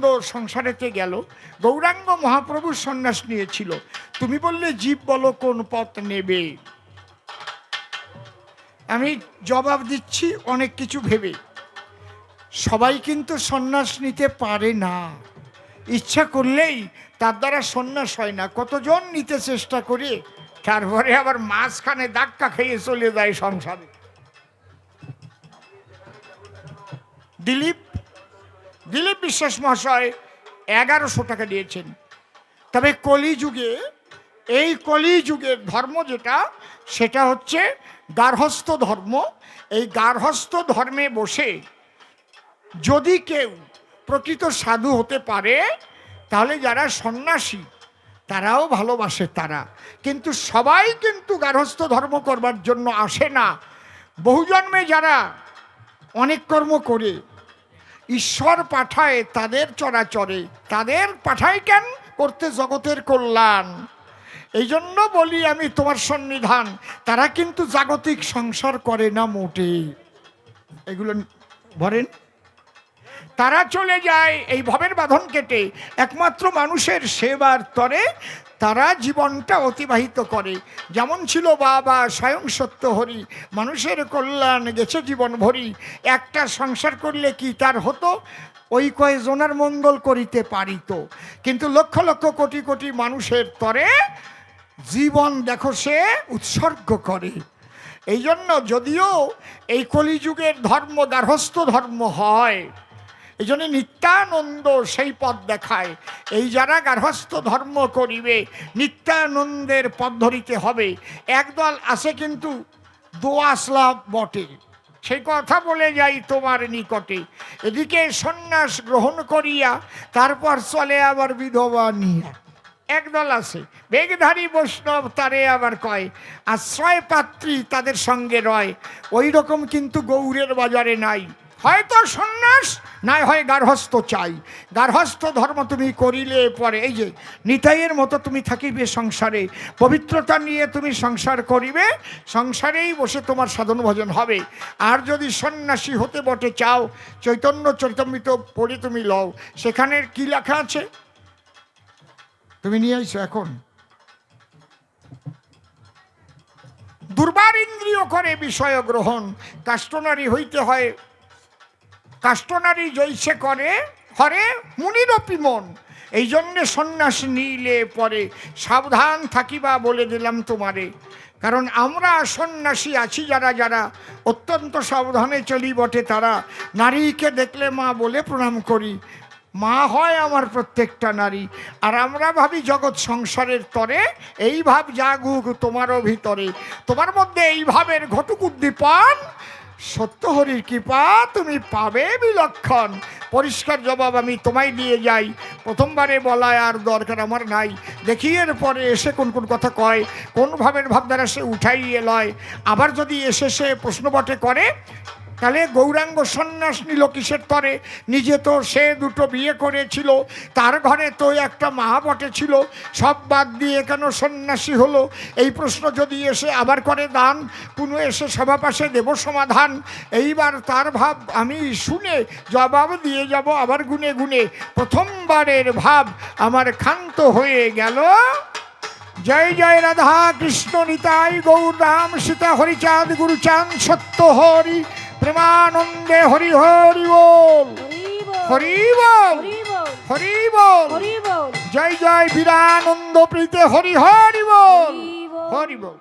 নিত্যানন্দ সংসারেতে গেল, গৌরাঙ্গ মহাপ্রভু সন্ন্যাস নিয়েছিল। তুমি বললে জীব বলো কোন পথ নেবে। আমি জবাব দিচ্ছি অনেক কিছু ভেবে। সবাই কিন্তু সন্ন্যাস নিতে পারে না, ইচ্ছা করলেই তার দ্বারা সন্ন্যাস হয় না। কতজন নিতে চেষ্টা করে তারপরে আবার মাঝখানে ধাক্কা খেয়ে চলে যায় সংসারে। দিলীপ বিশ্বাস মহাশয় 1100 টাকা দিয়েছেন। তবে কলিযুগে, এই কলিযুগের ধর্ম যেটা, সেটা হচ্ছে গার্হস্থ্য ধর্ম। এই গার্হস্থ্য ধর্মে বসে যদি কেউ প্রকৃত সাধু হতে পারে, তাহলে যারা সন্ন্যাসী তারাও ভালোবাসে তারা। কিন্তু সবাই কিন্তু গার্হস্থ্য ধর্ম করবার জন্য আসে না। বহু জন্মে যারা অনেক কর্ম করে ঈশ্বর পাঠায় তাদের চরাচরে, তাদের পাঠায় কেন? করতে জগতের কল্যাণ। এই জন্য বলি আমি তোমার সন্নিধান, তারা কিন্তু জাগতিক সংসার করে না মোটে। এগুলো বলেন, তারা চলে যায় এই ভবের বাঁধন কেটে একমাত্র মানুষের সেবার তরে তারা জীবনটা অতিবাহিত করে। যেমন ছিল বাবা স্বয়ং সত্য হরি, মানুষের কল্যাণ গেছে জীবন ভরি। একটা সংসার করলে কি তার হতো? ওই কয়েকজনের মঙ্গল করিতে পারিত, কিন্তু লক্ষ লক্ষ কোটি কোটি মানুষের তরে জীবন দেখো সে উৎসর্গ করে। এই জন্য যদিও এই কলিযুগের ধর্ম গার্হস্থ্য ধর্ম হয়, এই জন্য নিত্যানন্দ সেই পথ দেখায়। এই যারা গার্হস্থ্য ধর্ম করিবে নিত্যানন্দের পথ ধরিতে হবে। একদল আছে কিন্তু দোয়াসলা বটে, সেই কথা বলে যাই তোমার নিকটে। এদিকে সন্ন্যাস গ্রহণ করিয়া তারপর চলে আবার বিধবা নিয়া। একদল আছে বেগধারী বৈষ্ণব, তারে আবার কয় আশ্রয় পাত্রী তাদের সঙ্গে রয়। ওই রকম কিন্তু গৌরের বাজারে নাই। হয়তো সন্ন্যাস নাই হয় গার্হস্থ্য চাই। গার্হস্থ্য ধর্ম তুমি করিলে পরে এই যে নিতাইয়ের মতো তুমি থাকিবে সংসারে, পবিত্রতা নিয়ে তুমি সংসার করিবে, সংসারেই বসে তোমার সাধন ভজন হবে। আর যদি সন্ন্যাসী হতে বটে চাও, চৈতন্য চরিতামৃত পড়ে তুমি লও, সেখানের কি লেখা আছে তুমি নিয়ে আইছো। এখন দুর্বার ইন্দ্রিয় করে বিষয় গ্রহণ, কাষ্টনারী হইতে হয়, কাষ্টনারী জৈসে করে হরে মুনিরপি মন। এই জন্যে সন্ন্যাস নিলে পরে সাবধান থাকিবা বলে দিলাম তোমারে। কারণ আমরা সন্ন্যাসী আছি যারা যারা অত্যন্ত সাবধানে চলি বটে, তারা নারীকে দেখলে মা বলে প্রণাম করি। মা হয় আমার প্রত্যেকটা নারী। আর আমরা ভাবি জগৎ সংসারের তরে এই ভাব জাগুক তোমারও ভিতরে, তোমার মধ্যে এই ভাবের ঘটুক উদ্দীপন, সত্য হরির কৃপা তুমি পাবে বিলক্ষণ। পরিষ্কার জবাব আমি তোমায় দিয়ে যাই, প্রথমবারে বলায় আর দরকার আমার নাই। দেখি এর পরে এসে কোন কোন কথা কয়, কোন ভাবের ভাবধারা সে উঠাইয়ে লয়। আবার যদি এসে সে প্রশ্নবটে করে, তাহলে গৌরাঙ্গ সন্ন্যাস নিল কিসের তরে? নিজে তো সে দুটো বিয়ে করেছিল, তার ঘরে তো একটা মহাবটে ছিল, সব বাদ দিয়ে কেন সন্ন্যাসী হলো? এই প্রশ্ন যদি এসে আবার করে দান, পুনঃ এসে সভা পাশে দেব সমাধান। এইবার তার ভাব আমি শুনে জবাব দিয়ে যাব আবার গুনে গুনে। প্রথমবারের ভাব আমার ক্ষান্ত হয়ে গেল। জয় জয় রাধা কৃষ্ণ নিতাই গৌর রাম সীতা হরিচাঁদ গুরুচাঁদ সত্য হরি প্রেমানন্দে হরি হরি বল, হরি বল, হরি বল, জয় জয় বীরানন্দ প্রীতে হরি হরি বল, হরি বল।